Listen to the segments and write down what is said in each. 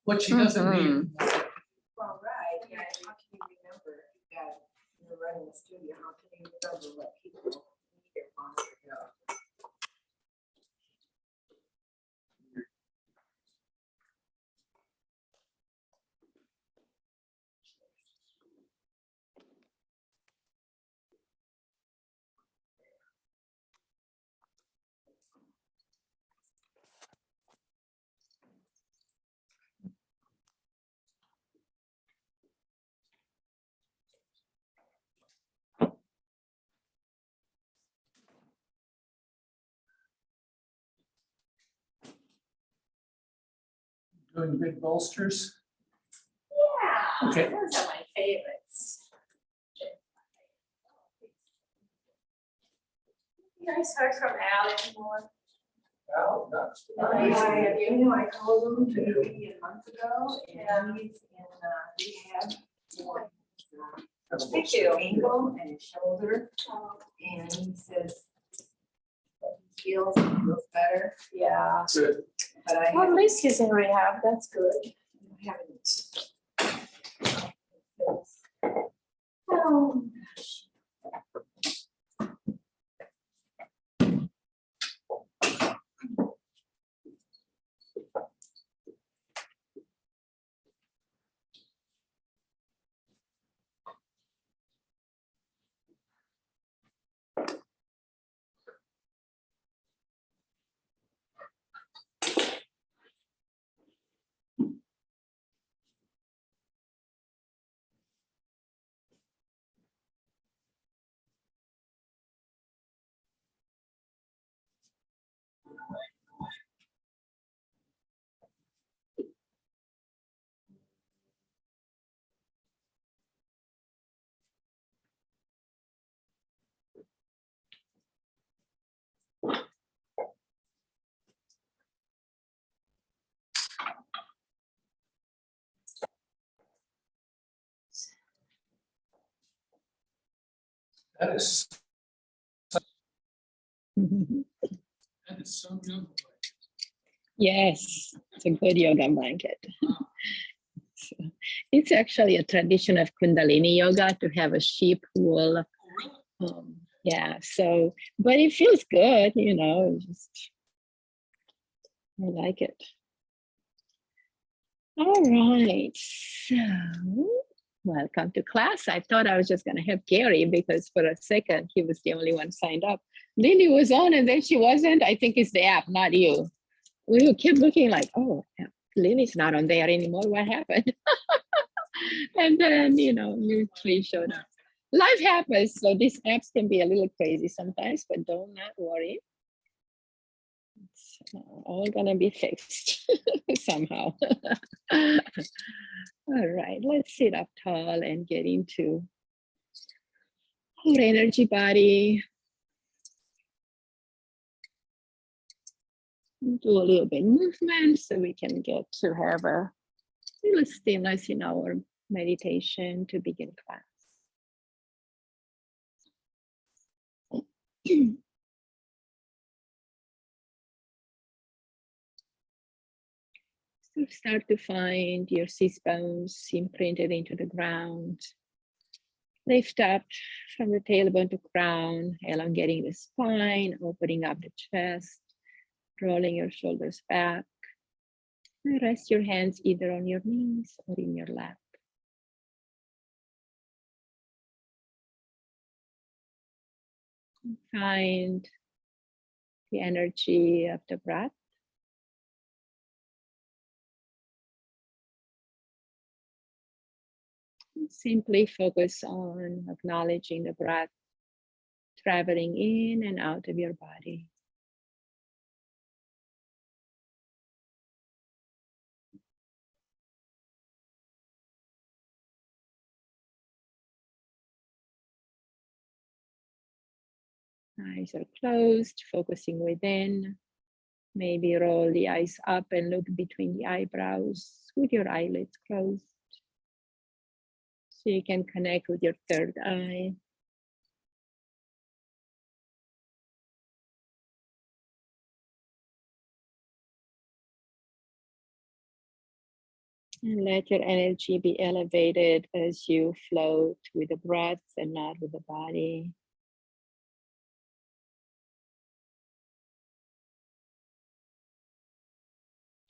what she doesn't need. Well, right, yeah, how can you remember that you're running a studio, how can you remember what people need or want to know? Doing big bolsters. Yeah, Okay. those are my favorites. You guys heard from Al anymore? Well, that's. I called him maybe a month ago, and he's in rehab. Thank you. Ankle and his shoulder, and he says he feels better. Yeah. Good. But I Well, at least he's in rehab, that's good. haven't. Oh, gosh. That is so good. Yes, it's a good yoga blanket. So, it's actually a tradition of Kundalini yoga to have a sheep wool. Yeah, so, but it feels good, you know, just, I like it. All right, so welcome to class. I thought I was just going to have Gary because for a second he was the only one signed up. Lily was on and then she wasn't. I think it's the app, not you. We kept looking like, oh, Lily's not on there anymore. What happened? And then, you know, you three showed up. Life happens, so these apps can be a little crazy sometimes, but don't not worry. It's all gonna be fixed somehow. All right, let's sit up tall and get into our energy body. Do a little bit movement so we can get to have a little stillness in our meditation to begin class. So start to find your sits bones imprinted into the ground. Lift up from the tailbone to crown, elongating the spine, opening up the chest, rolling your shoulders back. And rest your hands either on your knees or in your lap. Find the energy of the breath. Simply focus on acknowledging the breath traveling in and out of your body. Eyes are closed, focusing within. Maybe roll the eyes up and look between the eyebrows with your eyelids closed. So you can connect with your third eye. And let your energy be elevated as you float with the breath and not with the body.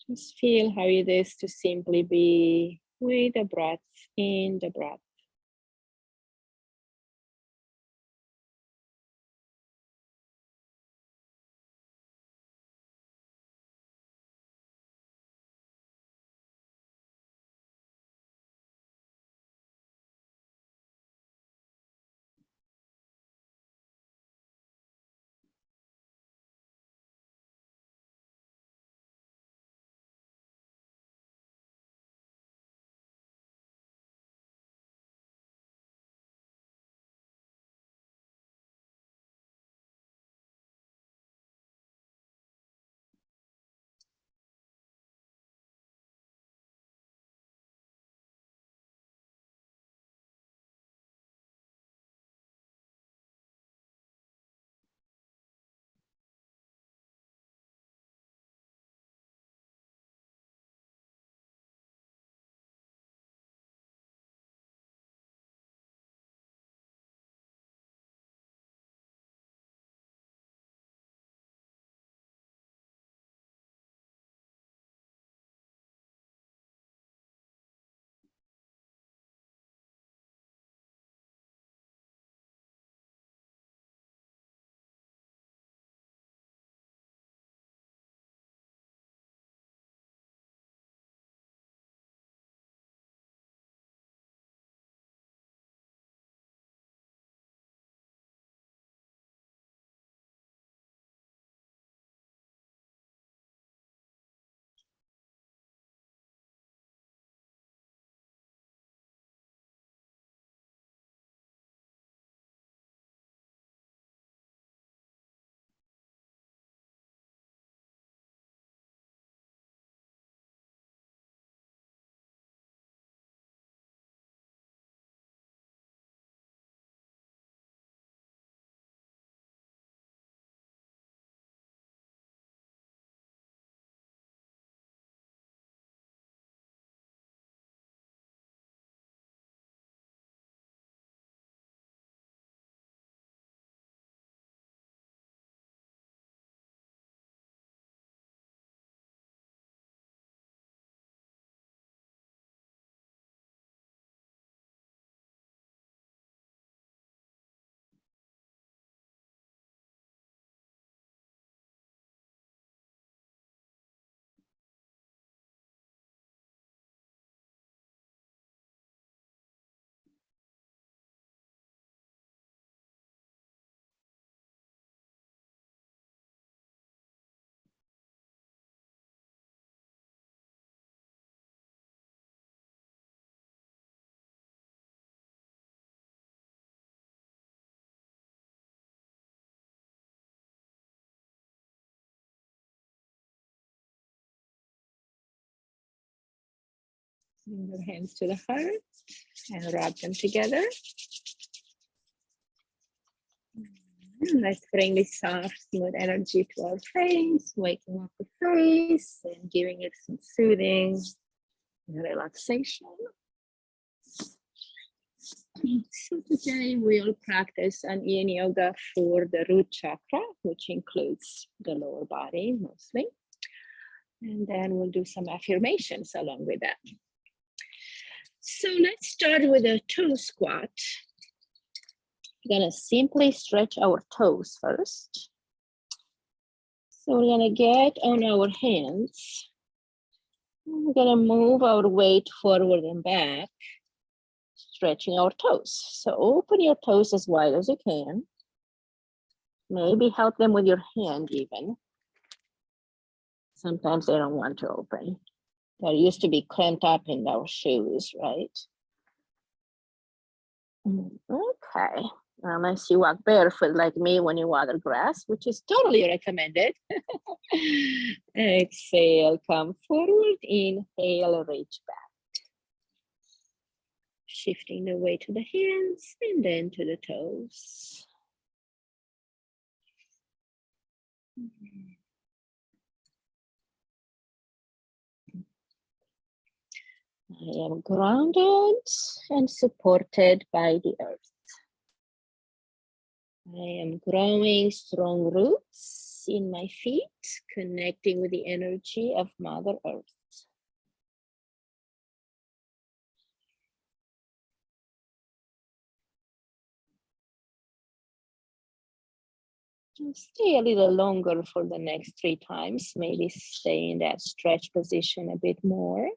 Just feel how it is to simply be with the breath in the breath. Bring your hands to the heart and rub them together. Let's bring this soft, smooth energy to our face, waking up the face and giving it some soothing and relaxation. So today we'll practice an yin yoga for the root chakra, which includes the lower body mostly. And then we'll do some affirmations along with that. So let's start with a toe squat. We're gonna simply stretch our toes first. So we're gonna get on our hands. We're gonna move our weight forward and back, stretching our toes. So open your toes as wide as you can. Maybe help them with your hand even. Sometimes they don't want to open. They're used to be clamped up in our shoes, right? Okay. Unless you walk barefoot like me when you water grass, which is totally recommended. Exhale, come forward. Inhale, reach back. Shifting the weight to the hands and then to the toes. I am grounded and supported by the earth. I am growing strong roots in my feet, connecting with the energy of Mother Earth. Stay a little longer for the next 3 times. Maybe stay in that stretch position a bit more.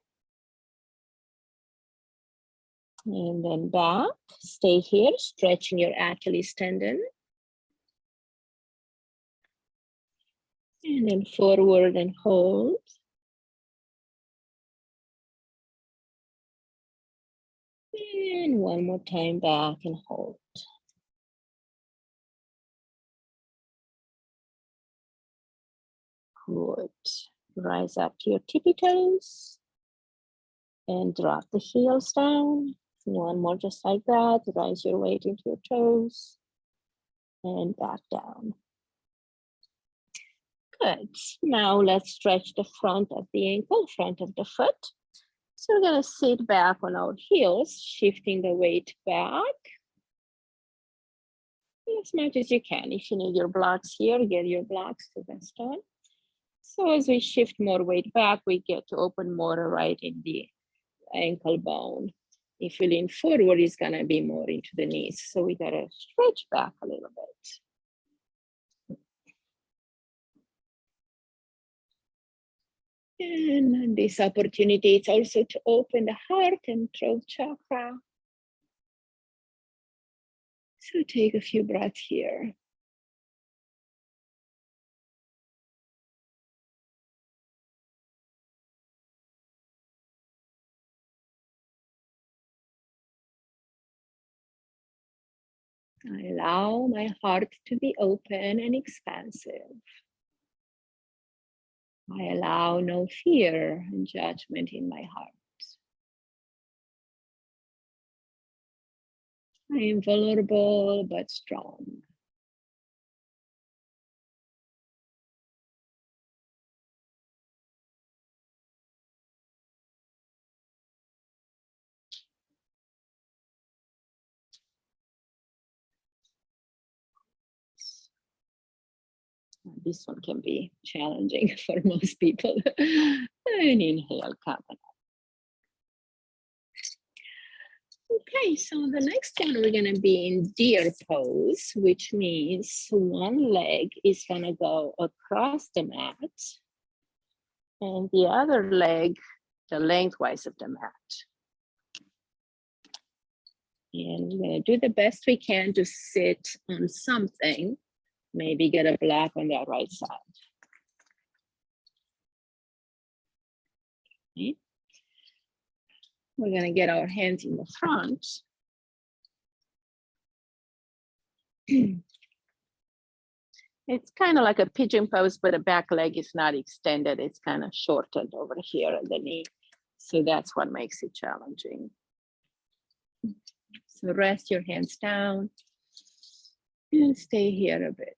And then back, stay here, stretching your Achilles tendon. And then forward and hold. And one more time back and hold. Good. Rise up to your tippy toes. And drop the heels down. One more just like that. Rise your weight into your toes. And back down. Good. Now let's stretch the front of the ankle, front of the foot. So we're going to sit back on our heels, shifting the weight back as much as you can. If you need your blocks here, get your blocks to the stone. So as we shift more weight back, we get to open more right in the ankle bone. If you lean forward, it's going to be more into the knees. So we got to stretch back a little bit. And this opportunity is also to open the heart and throat chakra. So take a few breaths here. I allow my heart to be open and expansive. I allow no fear and judgment in my heart. I am vulnerable but strong. This one can be challenging for most people. And inhale, come on. Okay, so the next one we're gonna be in deer pose, which means one leg is gonna go across the mat and the other leg the lengthwise of the mat. And we're gonna do the best we can to sit on something, maybe get a block on that right side. Okay. We're gonna get our hands in the front. It's kind of like a pigeon pose, but the back leg is not extended. It's kind of shortened over here at the knee. So that's what makes it challenging. So rest your hands down and stay here a bit.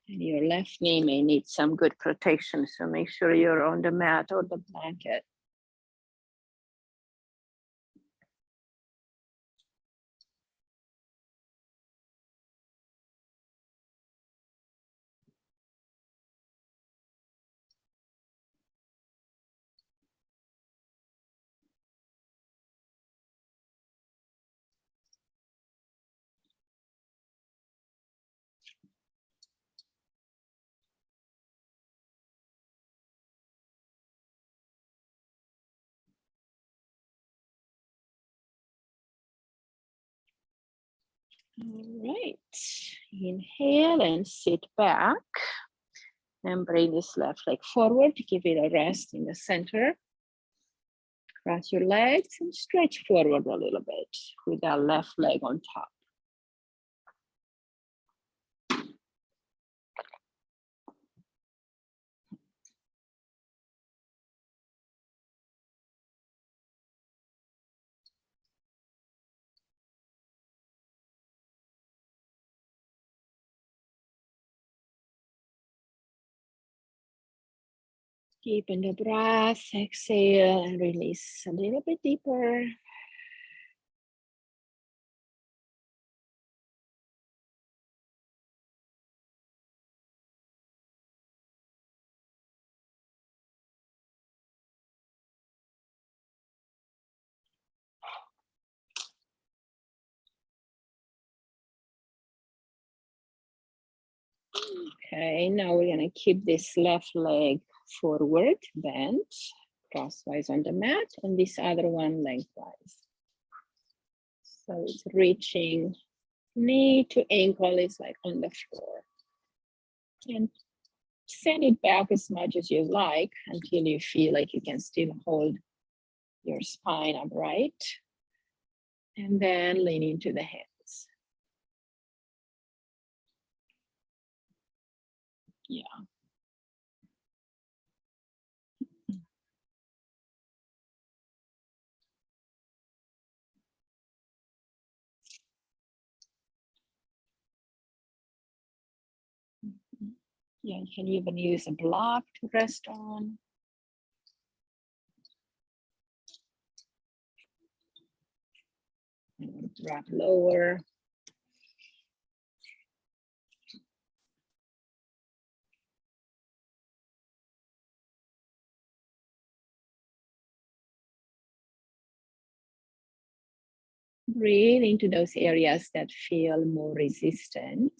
And your left knee may need some good protection, so make sure you're on the mat or the blanket. All right, inhale and sit back and bring this left leg forward to give it a rest in the center. Cross your legs and stretch forward a little bit with that left leg on top. Deepen the breath, exhale and release a little bit deeper. Okay, now we're gonna keep this left leg forward, bent, crosswise on the mat, and this other one lengthwise. So it's reaching knee to ankle is like on the floor. And send it back as much as you like until you feel like you can still hold your spine upright. And then lean into the hands. Yeah. Yeah, you can even use a block to rest on. And drop lower. Breathe into those areas that feel more resistant.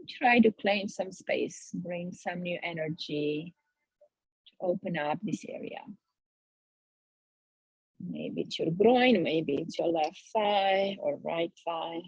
Try to claim some space, bring some new energy to open up this area. Maybe it's your groin, maybe it's your left thigh or right thigh.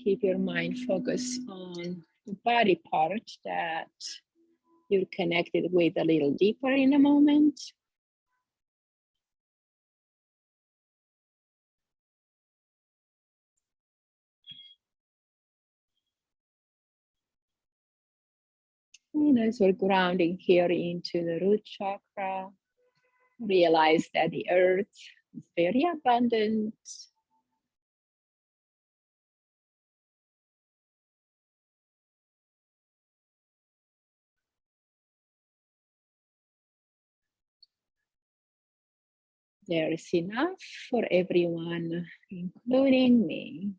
Keep your mind focused on the body part that you're connected with a little deeper in a moment. And as we're grounding here into the root chakra, realize that the earth is very abundant. There is enough for everyone, including me.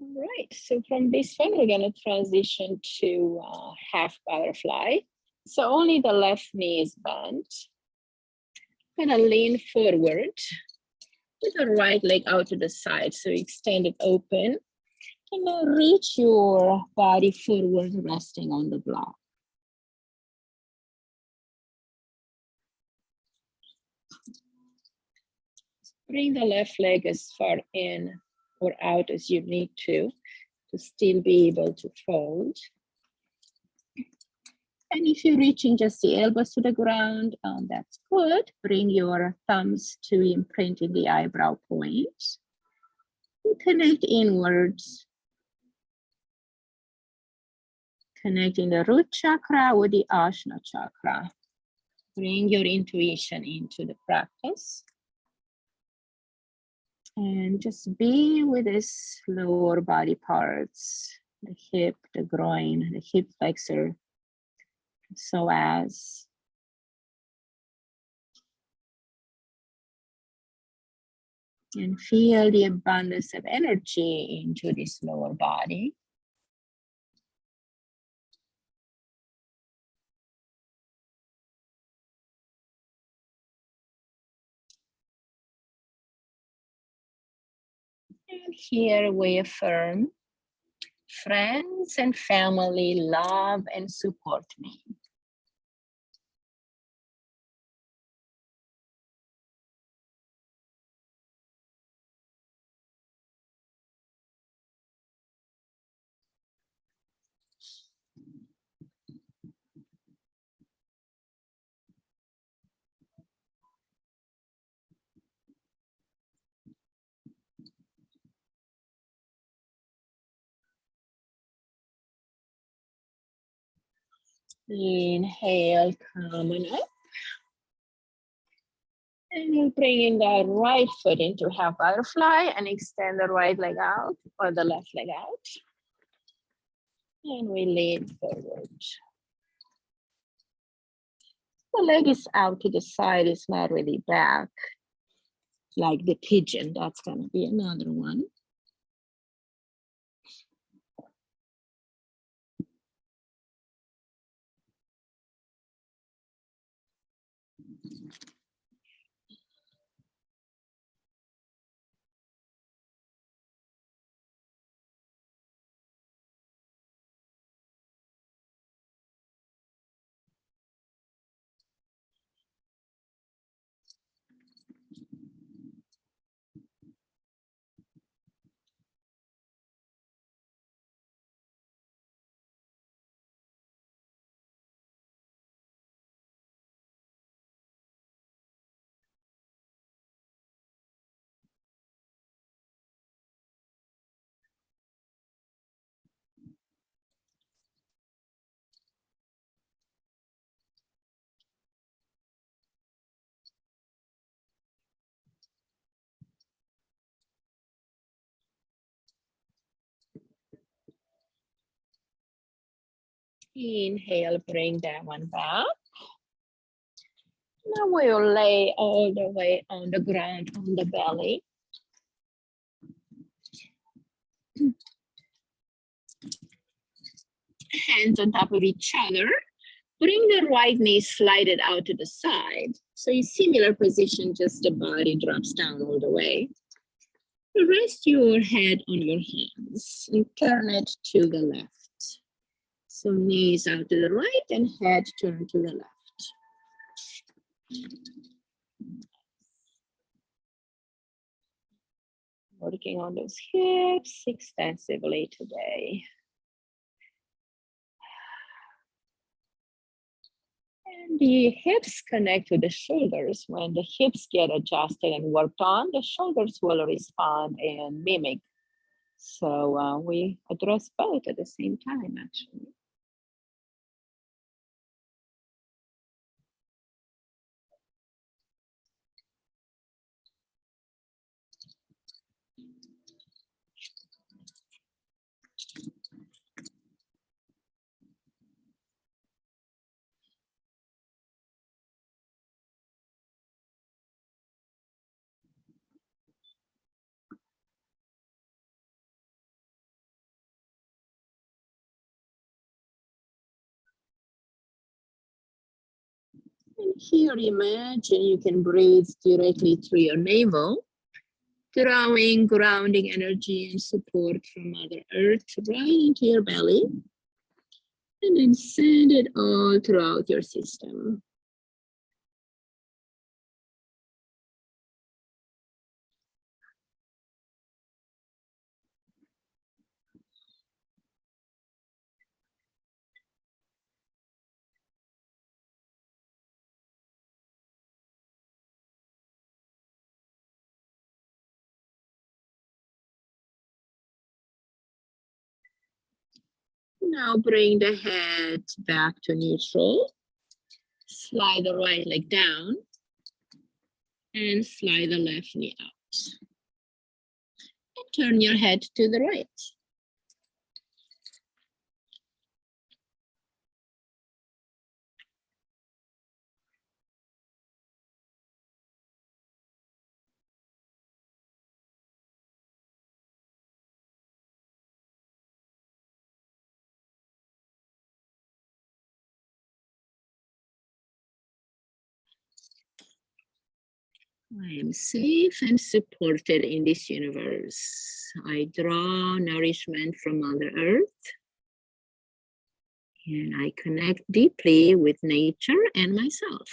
All right, so from this one, we're going to transition to half butterfly. So only the left knee is bent. I'm going to lean forward with the right leg out to the side. So extend it open and then reach your body forward, resting on the block. Bring the left leg as far in or out as you need to still be able to fold. And if you're reaching just the elbows to the ground, that's good. Bring your thumbs to imprint in the eyebrow point. And connect inwards. Connecting the root chakra with the Ajna chakra. Bring your intuition into the practice. And just be with these lower body parts, the hip, the groin, the hip flexor, psoas. And feel the abundance of energy into this lower body. And here we affirm, friends and family love and support me. Inhale, coming up. And you're bringing the right foot into half butterfly and extend the right leg out or the left leg out. And we lean forward. The leg is out to the side, it's not really back. Like the pigeon, that's gonna be another one. Inhale, bring that one back. Now we'll lay all the way on the ground, on the belly. Hands on top of each other. Bring the right knee slided out to the side. So in similar position, just the body drops down all the way. Rest your head on your hands and turn it to the left. So knees out to the right and head turn to the left. Working on those hips extensively today. And the hips connect to the shoulders. When the hips get adjusted and worked on, the shoulders will respond and mimic. So we address both at the same time, actually. And here, imagine you can breathe directly through your navel, drawing grounding energy and support from Mother Earth right into your belly, and then send it all throughout your system. Now bring the head back to neutral. Slide the right leg down and slide the left knee out. And turn your head to the right. I am safe and supported in this universe. I draw nourishment from Mother Earth. And I connect deeply with nature and myself.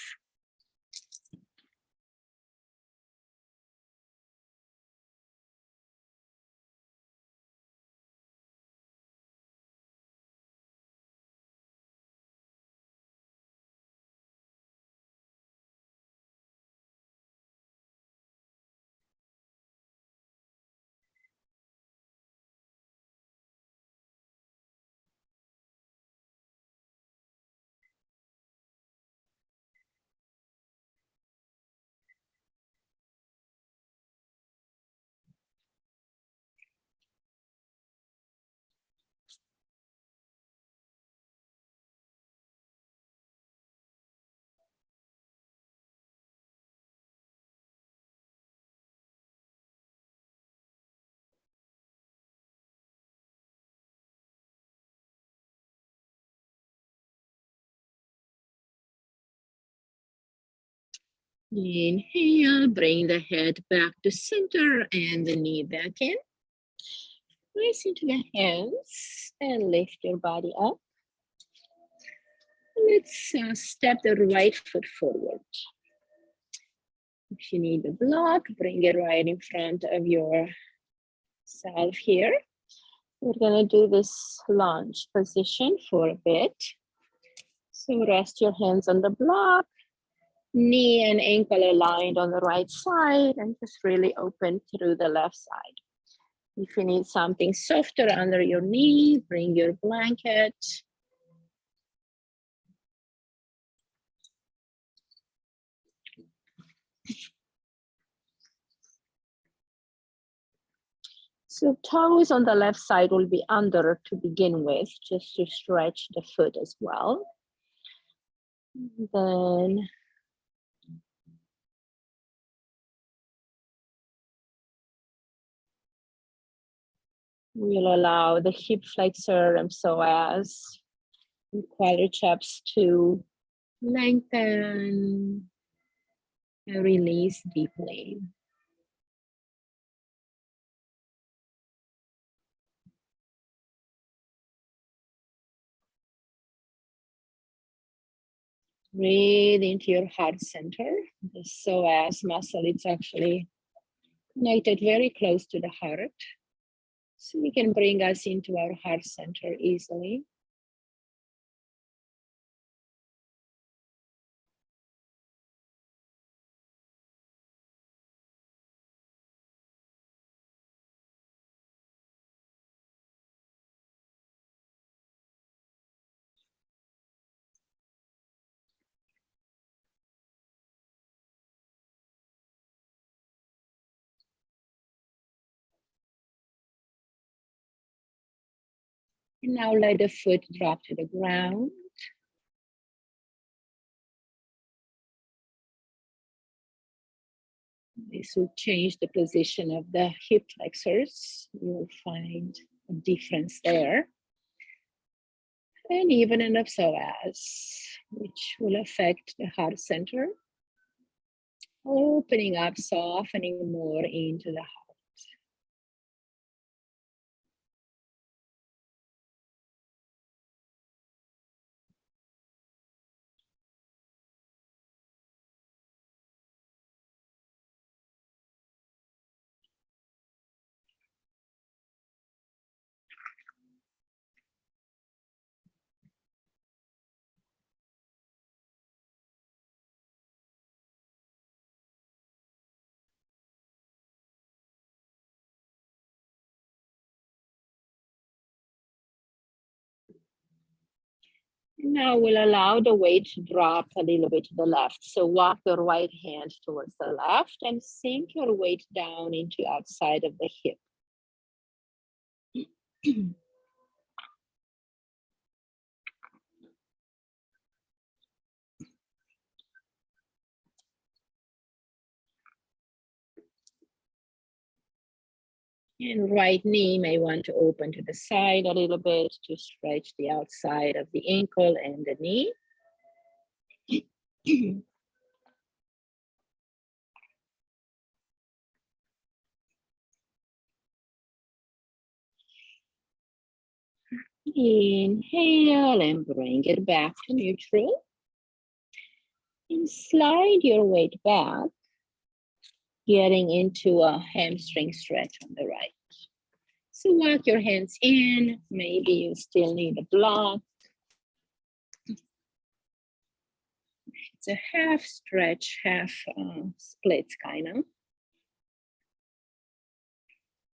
Inhale, bring the head back to center and the knee back in. Press into the hands and lift your body up. Let's step the right foot forward. If you need a block, bring it right in front of yourself here. We're gonna do this lunge position for a bit. So rest your hands on the block. Knee and ankle aligned on the right side and just really open through the left side. If you need something softer under your knee, bring your blanket. So toes on the left side will be under to begin with, just to stretch the foot as well. Then we'll allow the hip flexor and psoas and quadriceps to lengthen and release deeply. Breathe into your heart center. The psoas muscle, it's actually connected very close to the heart. So we can bring us into our heart center easily. And now let the foot drop to the ground. This will change the position of the hip flexors. You will find a difference there. And even in the psoas, which will affect the heart center. Opening up, softening more into the heart. Now we'll allow the weight to drop a little bit to the left. So walk the right hand towards the left and sink your weight down into outside of the hip. And right knee may want to open to the side a little bit to stretch the outside of the ankle and the knee. Inhale and bring it back to neutral. And slide your weight back, getting into a hamstring stretch on the right. So walk your hands in. Maybe you still need a block. It's a half stretch, half splits kind of.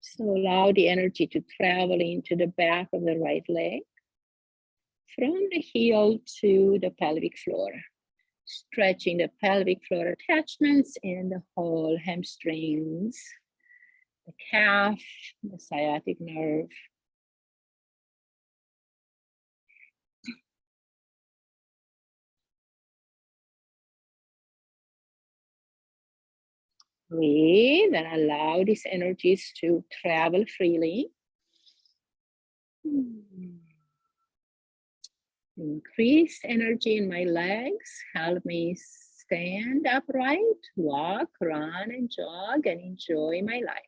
So allow the energy to travel into the back of the right leg, from the heel to the pelvic floor, stretching the pelvic floor attachments and the whole hamstrings, the calf, the sciatic nerve. Breathe and allow these energies to travel freely. Increase energy in my legs. Help me stand upright, walk, run, and jog, and enjoy my life.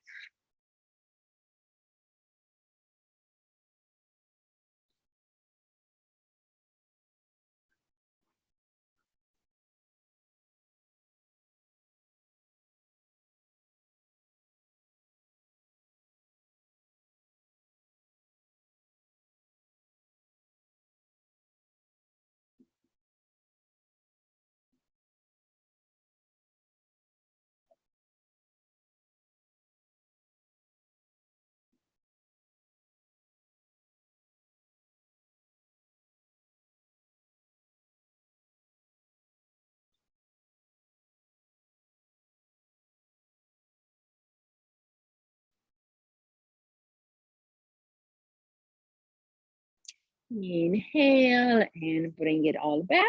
Inhale and bring it all back.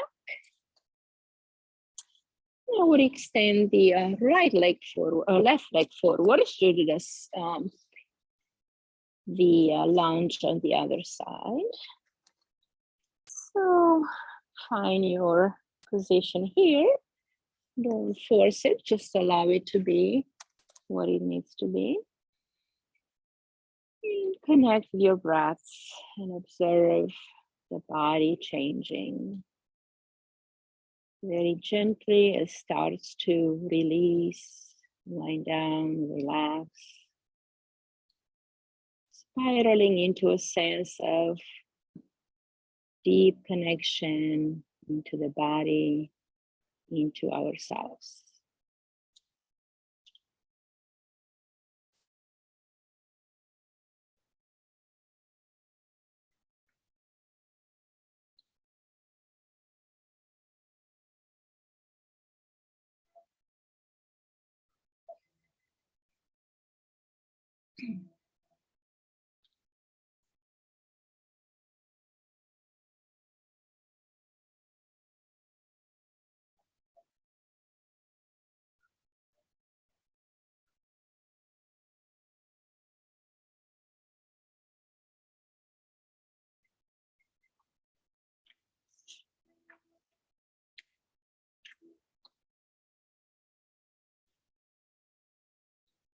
I would extend the right leg forward, left leg forward to this, the lunge on the other side. So find your position here. Don't force it, just allow it to be what it needs to be. And connect with your breath and observe the body changing. Very gently, it starts to release, wind down, relax. Spiraling into a sense of deep connection into the body, into ourselves.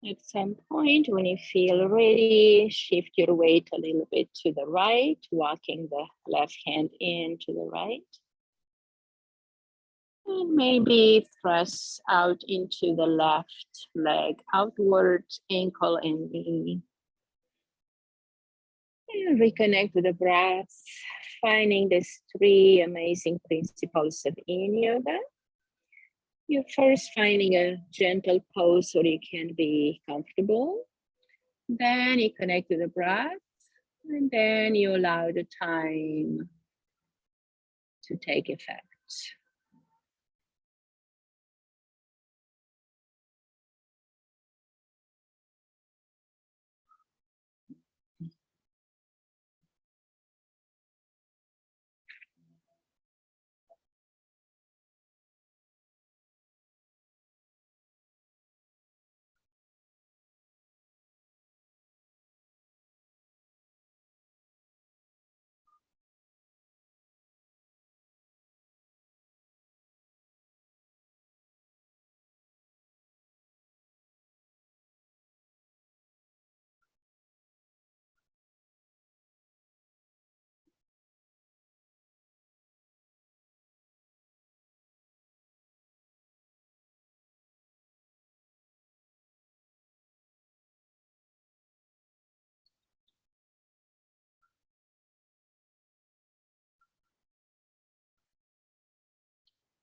At some point, when you feel ready, shift your weight a little bit to the right, walking the left hand in to the right. And maybe press out into the left leg, outward, ankle and knee. And reconnect with the breath, finding these three amazing principles of Yin Yoga. You're first finding a gentle pose where you can be comfortable. Then you connect to the breath. And then you allow the time to take effect.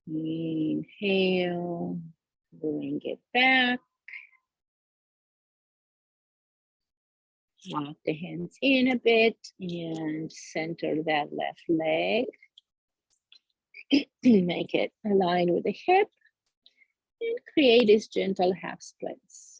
Inhale, bring it back. Walk the hands in a bit and center that left leg. Make it align with the hip and create these gentle half splits.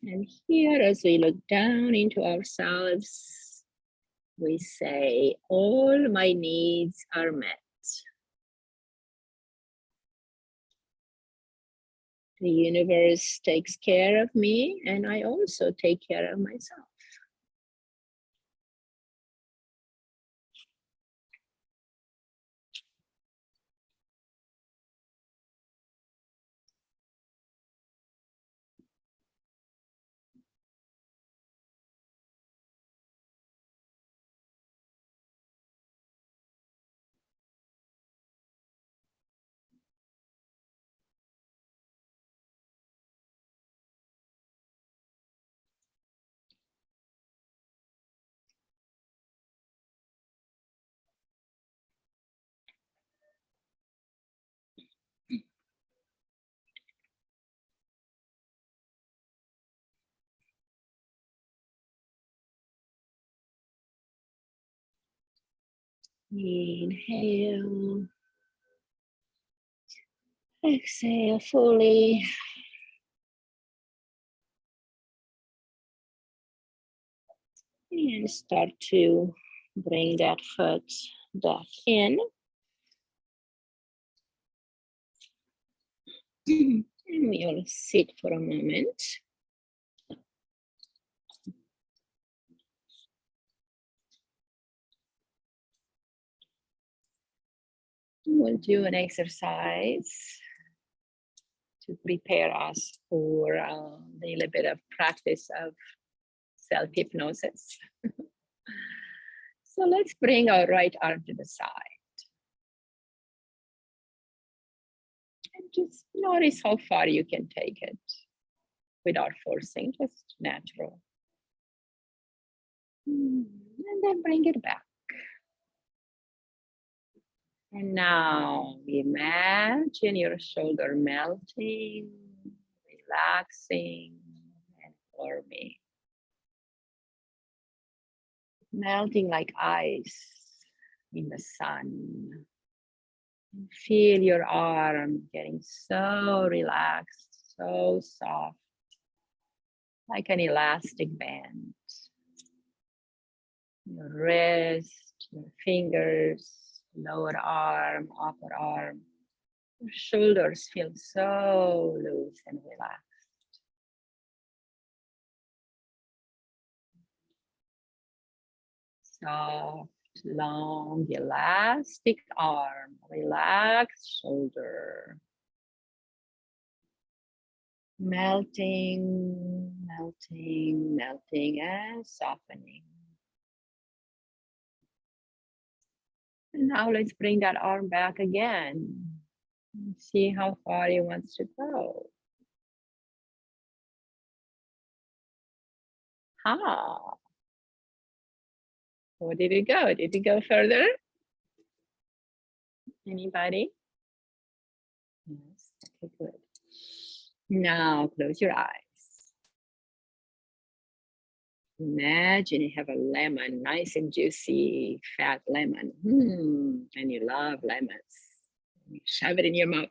And here, as we look down into ourselves, we say, all my needs are met. The universe takes care of me, and I also take care of myself. Inhale. Exhale fully. And start to bring that foot back in. And we will sit for a moment. We'll do an exercise to prepare us for a little bit of practice of self-hypnosis. So let's bring our right arm to the side. And just notice how far you can take it without forcing, just natural. And then bring it back. And now imagine your shoulder melting, relaxing, and forming. Melting like ice in the sun. Feel your arm getting so relaxed, so soft, like an elastic band. Your wrist, your fingers, lower arm, upper arm. Your shoulders feel so loose and relaxed. Soft, long, elastic arm, relaxed shoulder. Melting, melting, melting, and softening. And now let's bring that arm back again. See how far it wants to go. Where did it go? Did it go further? Anybody? Yes, okay, good. Now close your eyes. Imagine you have a lemon, nice and juicy, fat lemon. And you love lemons. You shove it in your mouth.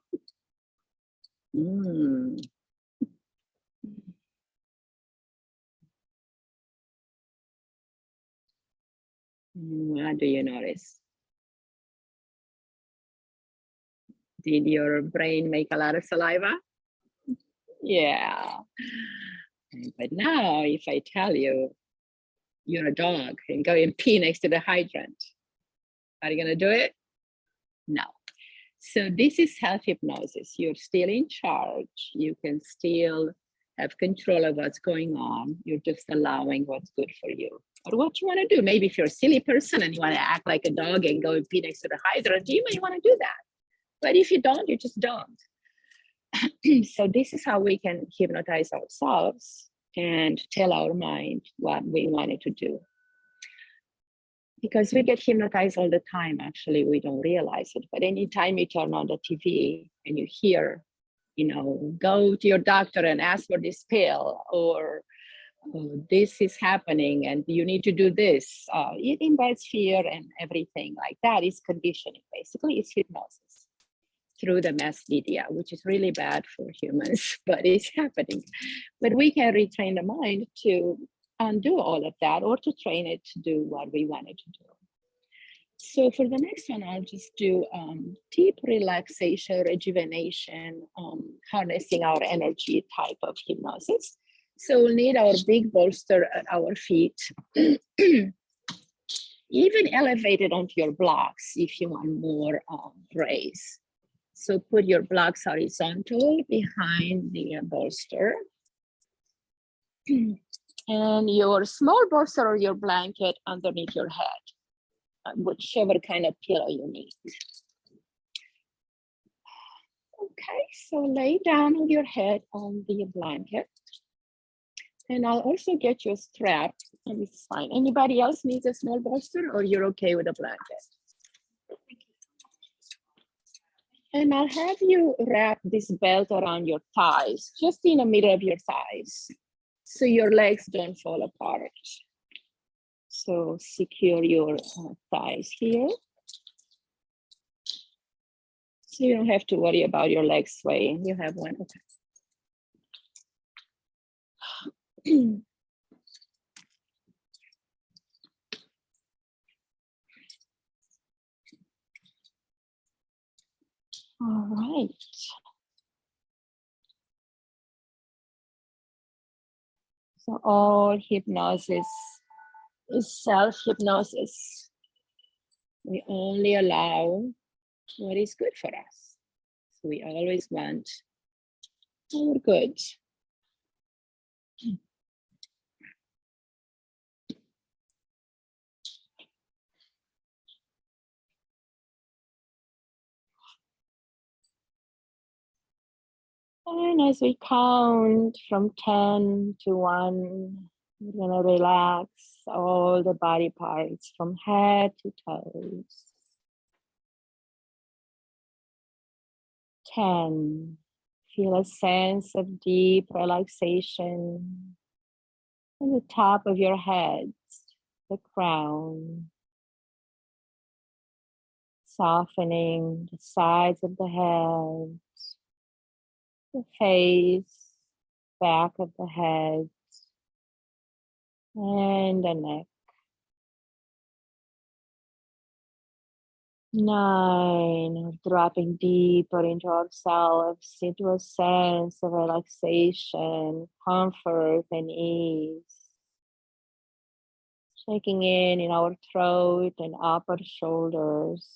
What do you notice? Did your brain make a lot of saliva? Yeah. But now if I tell you you're a dog and go and pee next to the hydrant, are you gonna do it? No. So this is self-hypnosis. You're still in charge. You can still have control of what's going on. You're just allowing what's good for you. Or what you want to do. Maybe if you're a silly person and you want to act like a dog and go and pee next to the hydrant, you may want to do that. But if you don't, you just don't. So this is how we can hypnotize ourselves and tell our mind what we wanted to do. Because we get hypnotized all the time, actually, we don't realize it. But anytime you turn on the TV and you hear, go to your doctor and ask for this pill, or this is happening and you need to do this, it embeds fear and everything like that. Is conditioning. Basically, it's hypnosis through the mass media, which is really bad for humans, but it's happening. But we can retrain the mind to undo all of that, or to train it to do what we wanted to do. So for the next one, I'll just do deep relaxation, rejuvenation, harnessing our energy type of hypnosis. So we'll need our big bolster at our feet, even elevated onto your blocks if you want more raise. So put your blocks horizontal behind the bolster. And your small bolster or your blanket underneath your head, whichever kind of pillow you need. Okay, so lay down with your head on the blanket. And I'll also get you a strap, and it's fine. Anybody else needs a small bolster, or you're okay with a blanket? And I'll have you wrap this belt around your thighs, just in the middle of your thighs, so your legs don't fall apart. So secure your thighs here. So you don't have to worry about your legs swaying. You have one. Okay. All right. So all hypnosis is self-hypnosis. We only allow what is good for us. So we always want our good. And as we count from 10 to 1, we're gonna relax all the body parts from head to toes. 10, feel a sense of deep relaxation in the top of your head, the crown, softening the sides of the head, the face, back of the head, and the neck. 9, dropping deeper into ourselves, into a sense of relaxation, comfort, and ease. Checking in our throat and upper shoulders.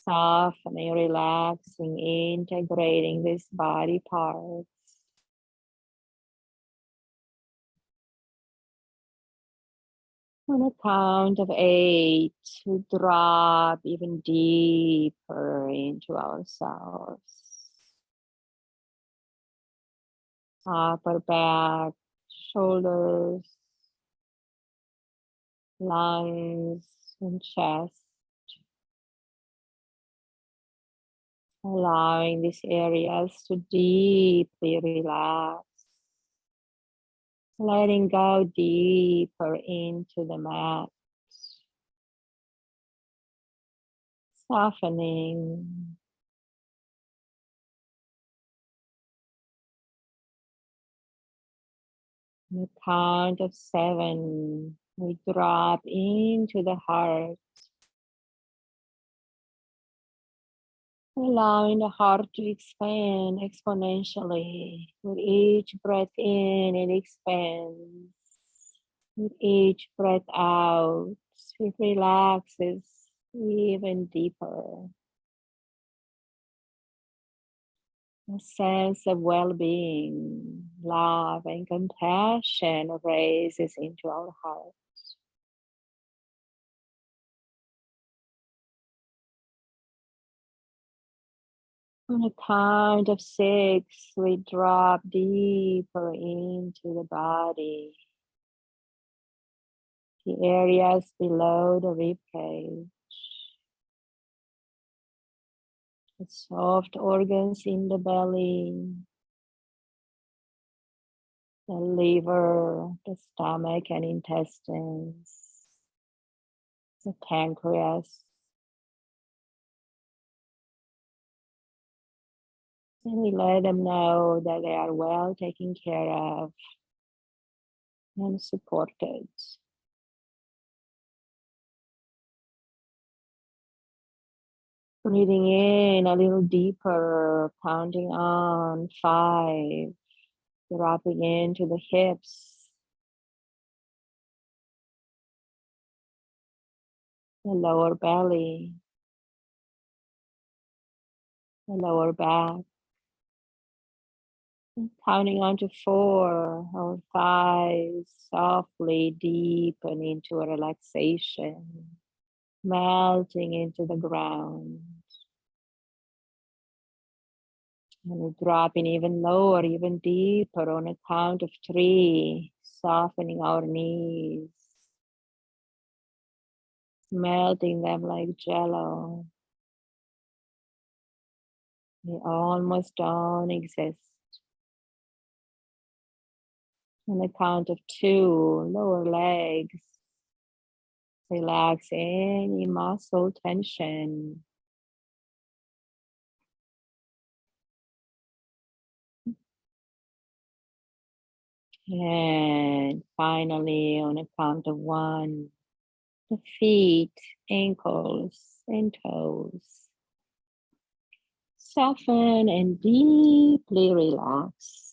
Softening, relaxing, integrating these body parts. On a count of 8, we drop even deeper into ourselves. Upper back, shoulders, lungs, and chest. Allowing these areas to deeply relax. Letting go deeper into the mat. Softening. On the count of 7, we drop into the heart. Allowing the heart to expand exponentially. With each breath in, it expands. With each breath out, it relaxes even deeper. A sense of well-being, love, and compassion raises into our heart. On a count of 6, we drop deeper into the body. The areas below the ribcage. The soft organs in the belly. The liver, the stomach and intestines. The pancreas. And we let them know that they are well taken care of and supported. Breathing in a little deeper, counting on 5, dropping into the hips, the lower belly, the lower back. Counting on to 4, our thighs softly deepen into a relaxation, melting into the ground. And we're dropping even lower, even deeper on a count of 3, softening our knees, melting them like jello. They almost don't exist. On the count of 2, lower legs. Relax any muscle tension. And finally, on a count of 1, the feet, ankles, and toes. Soften and deeply relax.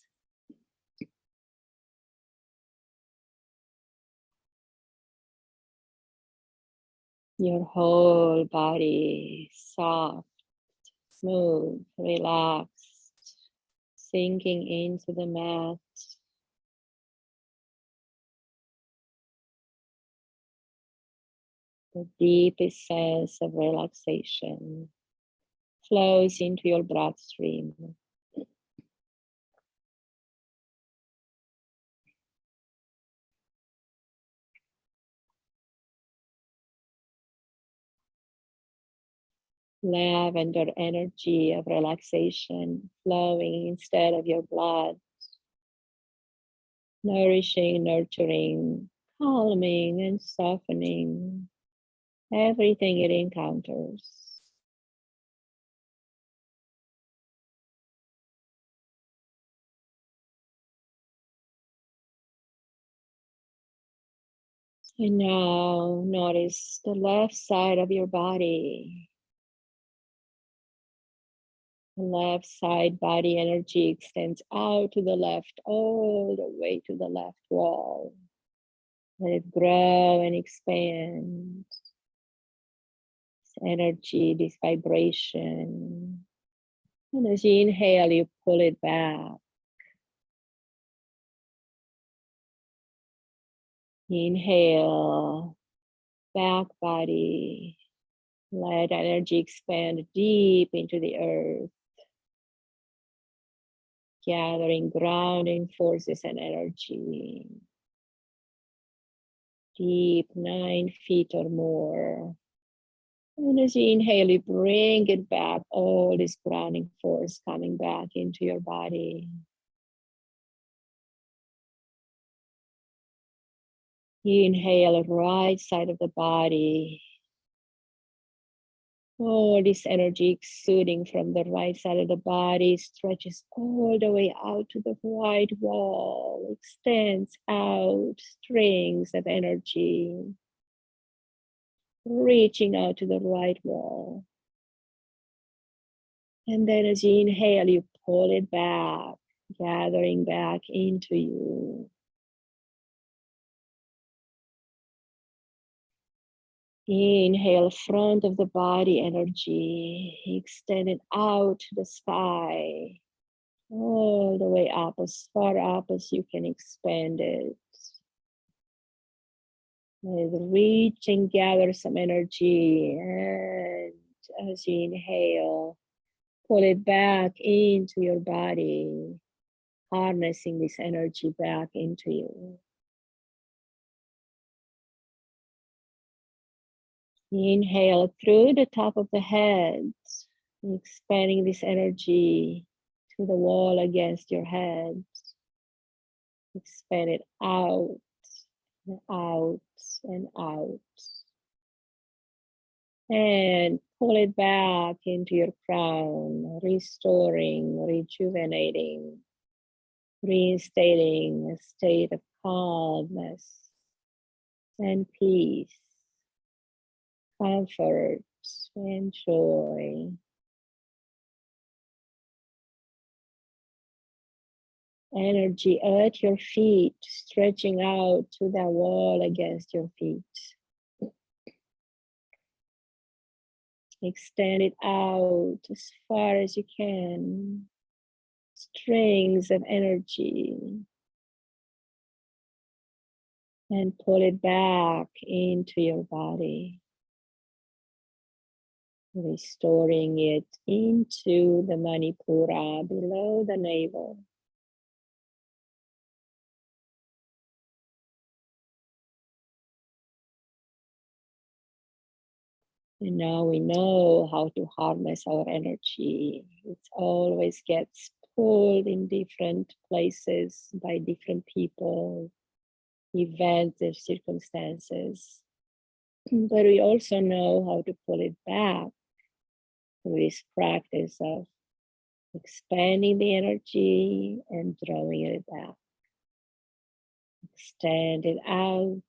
Your whole body soft, smooth, relaxed, sinking into the mat. The deepest sense of relaxation flows into your bloodstream. Lavender energy of relaxation flowing instead of your blood. Nourishing, nurturing, calming, and softening everything it encounters. And now notice the left side of your body. The left side body energy extends out to the left, all the way to the left wall. Let it grow and expand. This energy, this vibration. And as you inhale, you pull it back. Inhale, back body. Let energy expand deep into the earth, gathering grounding forces and energy. Deep 9 feet or more. And as you inhale, you bring it back, all this grounding force coming back into your body. You inhale the right side of the body. All this energy exuding from the right side of the body stretches all the way out to the right wall, extends out, strings of energy, reaching out to the right wall. And then as you inhale, you pull it back, gathering back into you. Inhale, front of the body energy, extend it out to the sky, all the way up, as far up as you can expand it. Reach and gather some energy, and as you inhale, pull it back into your body, harnessing this energy back into you. Inhale through the top of the head, expanding this energy to the wall against your head. Expand it out, and out, and out. And pull it back into your crown, restoring, rejuvenating, reinstating a state of calmness and peace, comfort and joy. Energy at your feet, stretching out to the wall against your feet. Extend it out as far as you can. Strings of energy. And pull it back into your body. Restoring it into the Manipura below the navel. And now we know how to harness our energy. It always gets pulled in different places by different people, events, and circumstances. But we also know how to pull it back through this practice of expanding the energy and drawing it back. Extend it out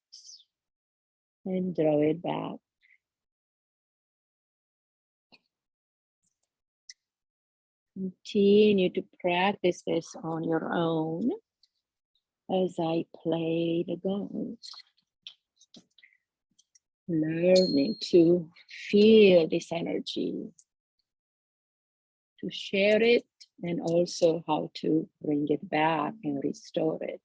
and draw it back. Continue to practice this on your own as I play the gong. Learning to feel this energy, to share it, and also how to bring it back and restore it.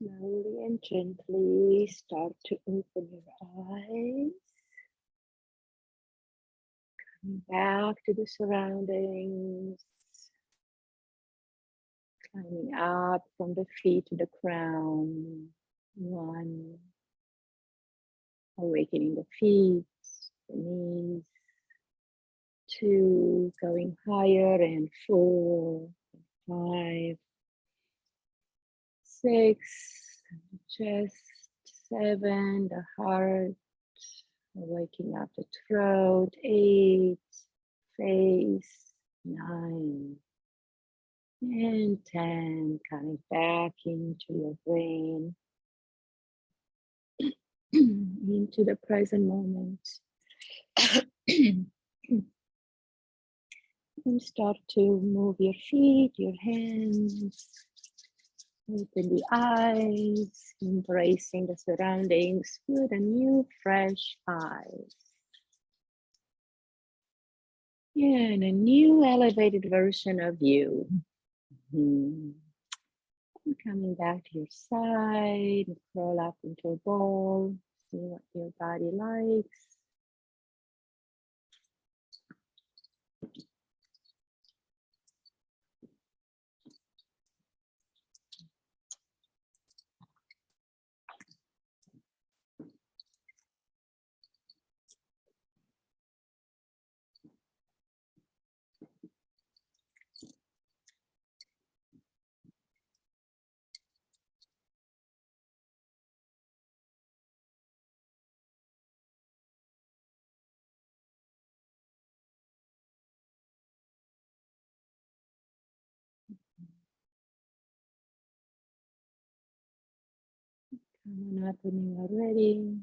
Slowly and gently start to open your eyes. Coming back to the surroundings. Climbing up from the feet to the crown. 1. Awakening the feet, the knees. 2. Going higher, and 4, 5, 6, chest, 7, the heart, waking up the throat, 8, face, 9, and 10, coming back into your brain, into the present moment. And start to move your feet, your hands. Open the eyes, embracing the surroundings with a new, fresh eyes. And a new elevated version of you. And coming back to your side, curl up into a ball. See what your body likes. Come on up when you are ready.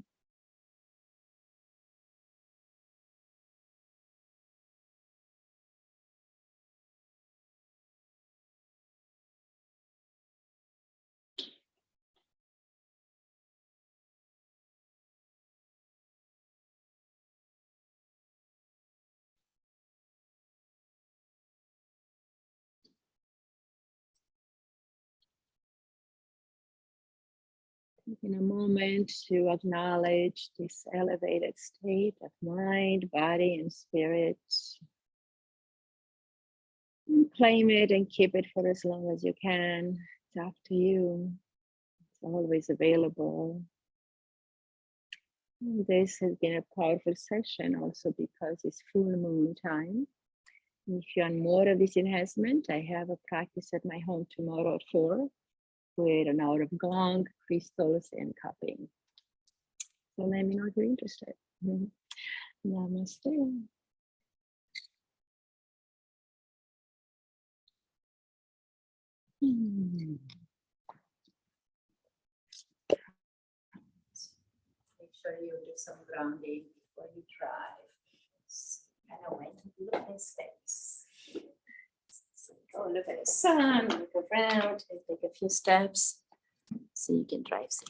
Taking a moment to acknowledge this elevated state of mind, body, and spirit. And claim it and keep it for as long as you can. It's up to you. It's always available. And this has been a powerful session also because it's full moon time. If you want more of this enhancement, I have a practice at my home tomorrow at 4 with an hour of gong, crystals, and cupping. So let me know if you're interested. Namaste. Make sure you do some grounding before you drive. I know when to look at space. So go look at the sun, look around, and take a few steps so you can drive safe.